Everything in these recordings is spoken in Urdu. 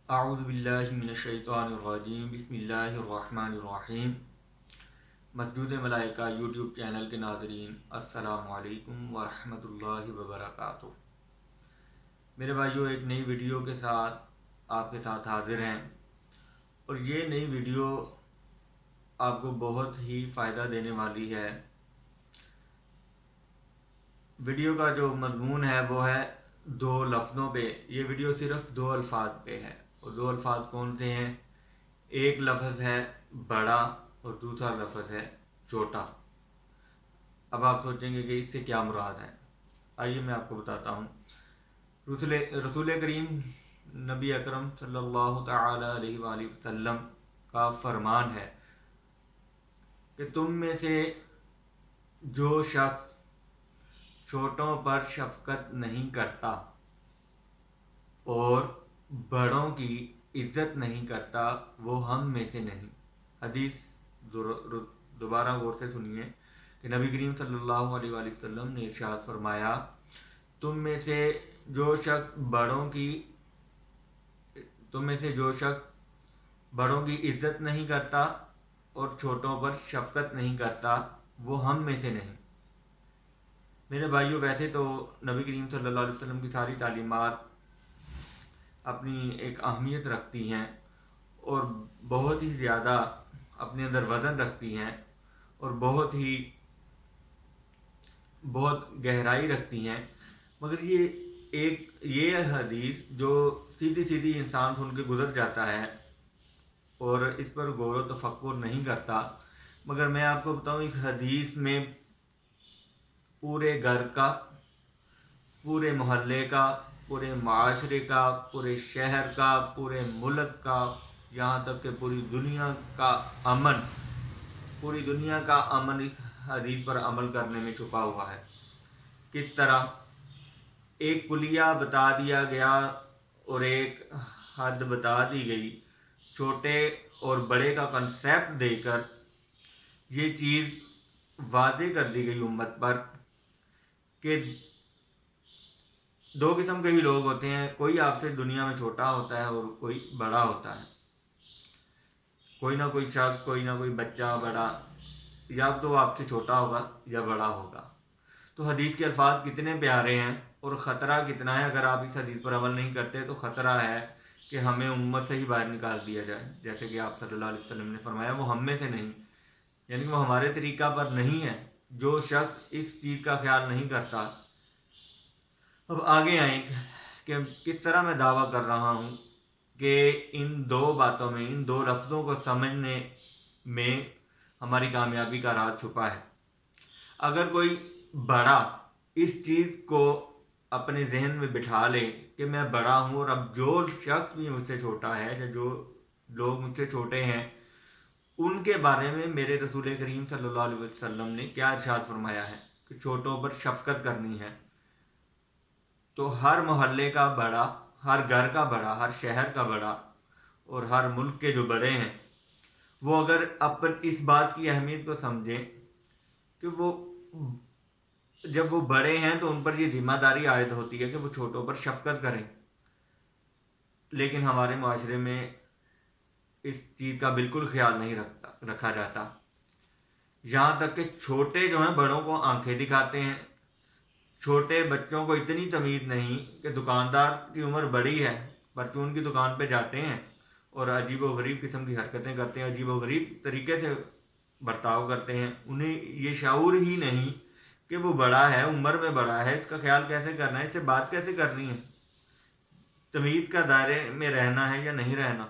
اعوذ باللہ من الشیطان الرجیم بسم اللہ الرحمن الرحیم۔ مسجود ملائکہ یوٹیوب چینل کے ناظرین، السلام علیکم ورحمۃ اللہ وبرکاتہ۔ میرے بھائیو، ایک نئی ویڈیو کے ساتھ آپ کے ساتھ حاضر ہیں، اور یہ نئی ویڈیو آپ کو بہت ہی فائدہ دینے والی ہے۔ ویڈیو کا جو مضمون ہے وہ ہے دو لفظوں پہ۔ یہ ویڈیو صرف دو الفاظ پہ ہے، اور دو الفاظ کون سے ہیں؟ ایک لفظ ہے بڑا اور دوسرا لفظ ہے چھوٹا۔ اب آپ سوچیں گے کہ اس سے کیا مراد ہے؟ آئیے میں آپ کو بتاتا ہوں۔ رسول کریم نبی اکرم صلی اللہ تعالی علیہ وآلہ وسلم کا فرمان ہے کہ تم میں سے جو شخص چھوٹوں پر شفقت نہیں کرتا اور بڑوں کی عزت نہیں کرتا وہ ہم میں سے نہیں۔ حدیث دوبارہ غور سے سنیے کہ نبی کریم صلی اللہ علیہ وآلہ وسلم نے ارشاد فرمایا، تم میں سے جو شخص بڑوں کی عزت نہیں کرتا اور چھوٹوں پر شفقت نہیں کرتا وہ ہم میں سے نہیں۔ میرے بھائیوں، ویسے تو نبی کریم صلی اللہ علیہ وسلم کی ساری تعلیمات اپنی ایک اہمیت رکھتی ہیں اور بہت ہی زیادہ اپنے اندر وزن رکھتی ہیں اور بہت گہرائی رکھتی ہیں، مگر یہ حدیث جو سیدھی سیدھی انسان سن کے گزر جاتا ہے اور اس پر غور و تفکر نہیں کرتا، مگر میں آپ کو بتاؤں اس حدیث میں پورے گھر کا، پورے محلے کا، پورے معاشرے کا، پورے شہر کا، پورے ملک کا، یہاں تک کہ پوری دنیا کا امن اس حدیث پر عمل کرنے میں چھپا ہوا ہے۔ کس طرح؟ ایک کلیہ بتا دیا گیا اور ایک حد بتا دی گئی، چھوٹے اور بڑے کا کنسیپٹ دے کر یہ چیز واضح کر دی گئی امت پر کہ دو قسم کے ہی لوگ ہوتے ہیں، کوئی آپ سے دنیا میں چھوٹا ہوتا ہے اور کوئی بڑا ہوتا ہے۔ کوئی نہ کوئی شخص، کوئی نہ کوئی بچہ بڑا، یا تو آپ سے چھوٹا ہوگا یا بڑا ہوگا۔ تو حدیث کے الفاظ کتنے پیارے ہیں اور خطرہ کتنا ہے۔ اگر آپ اس حدیث پر عمل نہیں کرتے تو خطرہ ہے کہ ہمیں امت سے ہی باہر نکال دیا جائے، جیسے کہ آپ صلی اللہ علیہ وسلم نے فرمایا وہ ہم میں سے نہیں، یعنی کہ وہ ہمارے طریقہ پر نہیں ہے۔ جو شخص اس چیز کا خیال نہیں کرتا، اب آگے آئیں کہ کس طرح میں دعویٰ کر رہا ہوں کہ ان دو باتوں میں، ان دو لفظوں کو سمجھنے میں ہماری کامیابی کا راز چھپا ہے۔ اگر کوئی بڑا اس چیز کو اپنے ذہن میں بٹھا لے کہ میں بڑا ہوں، اور اب جو شخص بھی مجھ سے چھوٹا ہے یا جو لوگ مجھ سے چھوٹے ہیں ان کے بارے میں میرے رسول کریم صلی اللہ علیہ وسلم نے کیا ارشاد فرمایا ہے کہ چھوٹوں پر شفقت کرنی ہے، تو ہر محلے کا بڑا، ہر گھر کا بڑا، ہر شہر کا بڑا اور ہر ملک کے جو بڑے ہیں وہ اگر اس بات کی اہمیت کو سمجھیں کہ جب وہ بڑے ہیں تو ان پر یہ ذمہ داری عائد ہوتی ہے کہ وہ چھوٹوں پر شفقت کریں، لیکن ہمارے معاشرے میں اس چیز کا بالکل خیال نہیں رکھا جاتا۔ یہاں تک کہ چھوٹے جو ہیں بڑوں کو آنکھیں دکھاتے ہیں۔ چھوٹے بچوں کو اتنی تمیز نہیں کہ دکاندار کی عمر بڑی ہے، پرچون کی دکان پہ جاتے ہیں اور عجیب و غریب قسم کی حرکتیں کرتے ہیں، عجیب و غریب طریقے سے برتاؤ کرتے ہیں۔ انہیں یہ شعور ہی نہیں کہ وہ بڑا ہے، عمر میں بڑا ہے، اس کا خیال کیسے کرنا ہے، اس سے بات کیسے کرنی ہے، تمیز کا دائرے میں رہنا ہے یا نہیں رہنا۔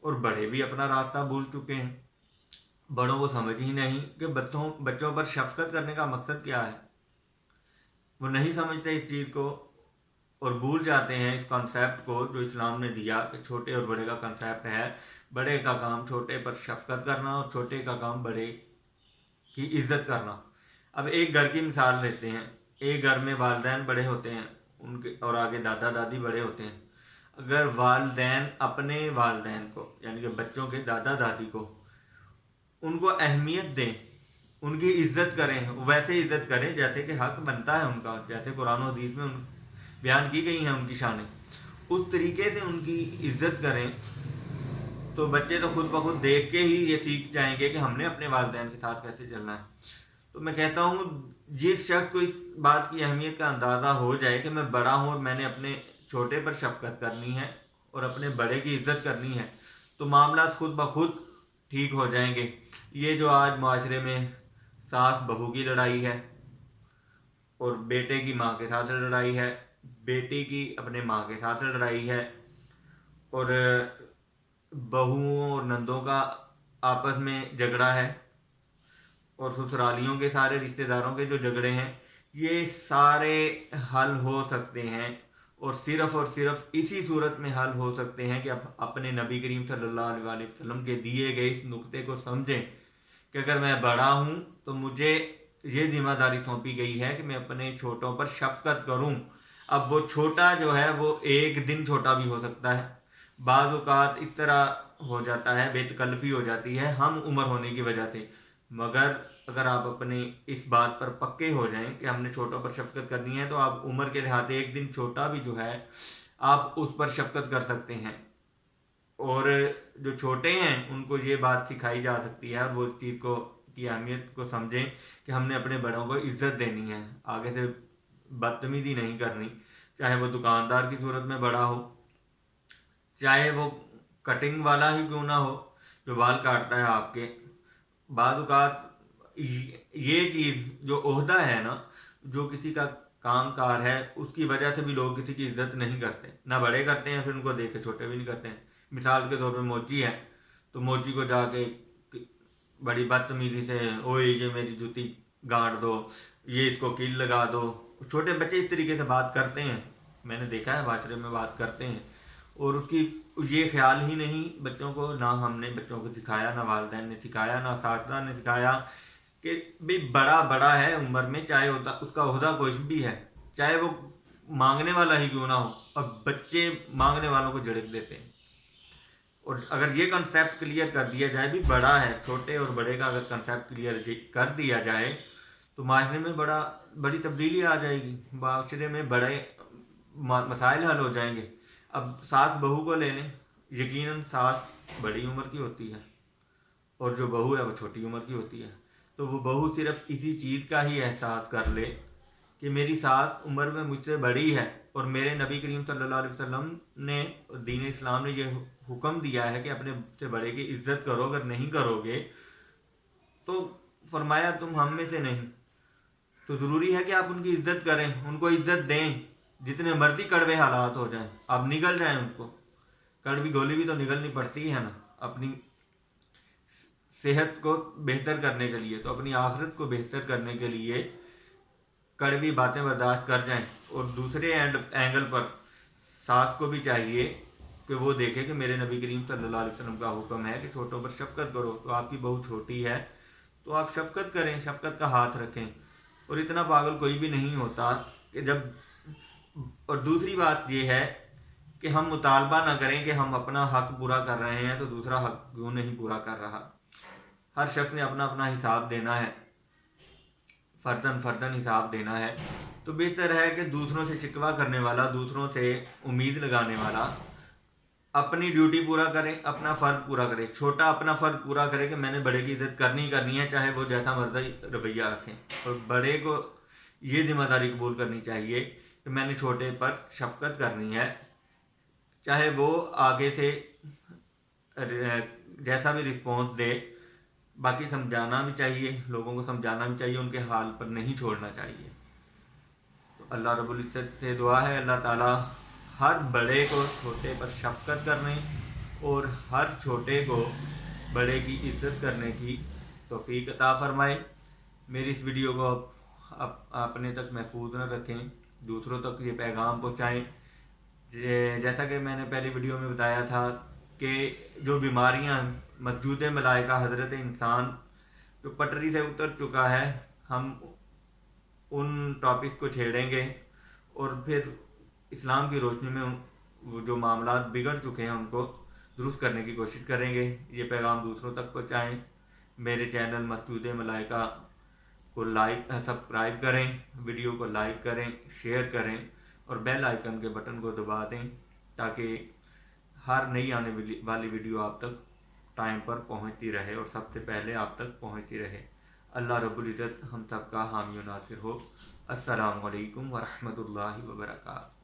اور بڑے بھی اپنا راستہ بھول چکے ہیں۔ بڑوں کو سمجھ ہی نہیں کہ بچوں پر شفقت کرنے کا مقصد کیا ہے۔ وہ نہیں سمجھتے اس چیز کو اور بھول جاتے ہیں اس کنسیپٹ کو جو اسلام نے دیا کہ چھوٹے اور بڑے کا کنسیپٹ ہے، بڑے کا کام چھوٹے پر شفقت کرنا اور چھوٹے کا کام بڑے کی عزت کرنا۔ اب ایک گھر کی مثال لیتے ہیں۔ ایک گھر میں والدین بڑے ہوتے ہیں، ان کے اور آگے دادا دادی بڑے ہوتے ہیں۔ اگر والدین اپنے والدین کو، یعنی کہ بچوں کے دادا دادی کو، ان کو اہمیت دیں، ان کی عزت کریں، ویسے عزت کریں جیسے کہ حق بنتا ہے ان کا، جیسے قرآن و حدیث میں بیان کی گئی ہیں ان کی شانیں، اس طریقے سے ان کی عزت کریں تو بچے تو خود بخود دیکھ کے ہی یہ سیکھ جائیں گے کہ ہم نے اپنے والدین کے ساتھ کیسے چلنا ہے۔ تو میں کہتا ہوں جس شخص کو اس بات کی اہمیت کا اندازہ ہو جائے کہ میں بڑا ہوں اور میں نے اپنے چھوٹے پر شفقت کرنی ہے اور اپنے بڑے کی عزت کرنی ہے، تو معاملات خود بخود ٹھیک ہو جائیں گے۔ یہ جو آج معاشرے میں ساس بہو کی لڑائی ہے، اور بیٹے کی ماں کے ساتھ لڑائی ہے، بیٹی کی اپنے ماں کے ساتھ لڑائی ہے، اور بہوؤں اور نندوں کا آپس میں جھگڑا ہے، اور سسرالیوں کے سارے رشتہ داروں کے جو جھگڑے ہیں، یہ سارے حل ہو سکتے ہیں اور صرف اسی صورت میں حل ہو سکتے ہیں کہ اپنے نبی کریم صلی اللہ علیہ وسلم کے دیے گئے اس نقطے کو سمجھیں کہ اگر میں بڑا ہوں تو مجھے یہ ذمہ داری سونپی گئی ہے کہ میں اپنے چھوٹوں پر شفقت کروں۔ اب وہ چھوٹا جو ہے وہ ایک دن چھوٹا بھی ہو سکتا ہے، بعض اوقات اس طرح ہو جاتا ہے، بے تکلفی ہو جاتی ہے ہم عمر ہونے کی وجہ سے، مگر اگر آپ اپنے اس بات پر پکے ہو جائیں کہ ہم نے چھوٹوں پر شفقت کرنی ہے تو آپ عمر کے لحاظ ایک دن چھوٹا بھی جو ہے آپ اس پر شفقت کر سکتے ہیں، اور جو چھوٹے ہیں ان کو یہ بات سکھائی جا سکتی ہے اور وہ اس چیز کو کی اہمیت کو سمجھیں کہ ہم نے اپنے بڑوں کو عزت دینی ہے، آگے سے بدتمیزی نہیں کرنی، چاہے وہ دکاندار کی صورت میں بڑا ہو، چاہے وہ کٹنگ والا ہی کیوں نہ ہو جو بال کاٹتا ہے آپ کے۔ بعض اوقات یہ چیز جو عہدہ ہے نا، جو کسی کا کام کار ہے، اس کی وجہ سے بھی لوگ کسی کی عزت نہیں کرتے، نہ بڑے کرتے ہیں، پھر ان کو دیکھ کے چھوٹے بھی نہیں کرتے ہیں۔ مثال کے طور پہ موچی ہے تو موچی کو جا کے بڑی بدتمیزی سے اوئے یہ میری جوتی گانٹ دو، یہ اس کو کیل لگا دو، چھوٹے بچے اس طریقے سے بات کرتے ہیں، میں نے دیکھا ہے معاشرے میں بات کرتے ہیں، اور اس کی یہ خیال ہی نہیں بچوں کو، نہ ہم نے بچوں کو سکھایا، نہ والدین نے سکھایا، نہ اساتذہ نے سکھایا کہ بھی بڑا بڑا ہے عمر میں، چاہے اس کا عہدہ کوئی بھی ہے، چاہے وہ مانگنے والا ہی کیوں نہ ہو، اور بچے مانگنے والوں کو جھڑک دیتے ہیں۔ اور اگر یہ کنسیپٹ کلیئر کر دیا جائے بھی بڑا ہے، چھوٹے اور بڑے کا اگر کنسیپٹ کلیئر کر دیا جائے تو معاشرے میں بڑی تبدیلی آ جائے گی، معاشرے میں بڑے مسائل حل ہو جائیں گے۔ اب ساس بہو کو لے لیں، یقیناً ساس بڑی عمر کی ہوتی ہے اور جو بہو ہے وہ چھوٹی عمر کی ہوتی ہے، تو وہ بہو صرف اسی چیز کا ہی احساس کر لے کہ میری ساس عمر میں مجھ سے بڑی ہے، اور میرے نبی کریم صلی اللہ علیہ وسلم نے، دین اسلام نے یہ حکم دیا ہے کہ اپنے سے بڑے کی عزت کرو، اگر نہیں کرو گے تو فرمایا تم ہم میں سے نہیں، تو ضروری ہے کہ آپ ان کی عزت کریں، ان کو عزت دیں، جتنے مرضی کڑوے حالات ہو جائیں آپ نگل جائیں، ان کو کڑوی گولی بھی تو نگلنی پڑتی ہے نا اپنی صحت کو بہتر کرنے کے لیے، تو اپنی آخرت کو بہتر کرنے کے لیے کڑوی باتیں برداشت کر جائیں۔ اور دوسرے اینگل پر ساتھ کو بھی چاہیے کہ وہ دیکھے کہ میرے نبی کریم صلی اللہ علیہ وسلم کا حکم ہے کہ چھوٹوں پر شفقت کرو، تو آپ کی بہو چھوٹی ہے تو آپ شفقت کریں، شفقت کا ہاتھ رکھیں، اور اتنا پاگل کوئی بھی نہیں ہوتا کہ جب، اور دوسری بات یہ ہے کہ ہم مطالبہ نہ کریں کہ ہم اپنا حق پورا کر رہے ہیں تو دوسرا حق کیوں نہیں پورا کر رہا۔ ہر شخص نے اپنا اپنا حساب دینا ہے، فرداً حساب دینا ہے، تو بہتر ہے کہ دوسروں سے شکوہ کرنے والا، دوسروں سے امید لگانے والا اپنی ڈیوٹی پورا کرے، اپنا فرض پورا کرے، چھوٹا اپنا فرض پورا کرے کہ میں نے بڑے کی عزت کرنی ہے، چاہے وہ جیسا مرضی رویہ رکھیں، اور بڑے کو یہ ذمہ داری قبول کرنی چاہیے کہ میں نے چھوٹے پر شفقت کرنی ہے، چاہے وہ آگے سے جیسا بھی رسپانس دے، باقی سمجھانا بھی چاہیے، لوگوں کو سمجھانا بھی چاہیے، ان کے حال پر نہیں چھوڑنا چاہیے۔ تو اللہ رب العزت سے دعا ہے اللہ تعالیٰ ہر بڑے کو چھوٹے پر شفقت کرنے اور ہر چھوٹے کو بڑے کی عزت کرنے کی توفیق عطا فرمائے۔ میری اس ویڈیو کو اپنے تک محفوظ نہ رکھیں، دوسروں تک یہ پیغام پہنچائیں۔ جیسا کہ میں نے پہلی ویڈیو میں بتایا تھا کہ جو بیماریاں، مسجود ملائکہ حضرت انسان جو پٹری سے اتر چکا ہے، ہم ان ٹاپک کو چھیڑیں گے اور پھر اسلام کی روشنی میں وہ جو معاملات بگڑ چکے ہیں ان کو درست کرنے کی کوشش کریں گے۔ یہ پیغام دوسروں تک پہنچائیں، میرے چینل مسجود ملائکہ کو سبسکرائب کریں، ویڈیو کو لائک کریں، شیئر کریں اور بیل آئیکن کے بٹن کو دبا دیں تاکہ ہر نئی آنے والی ویڈیو آپ تک ٹائم پر پہنچتی رہے اور سب سے پہلے آپ تک پہنچتی رہے۔ اللہ رب العزت ہم سب کا حامی و ناصر ہو۔ السلام علیکم ورحمۃ اللہ وبرکاتہ۔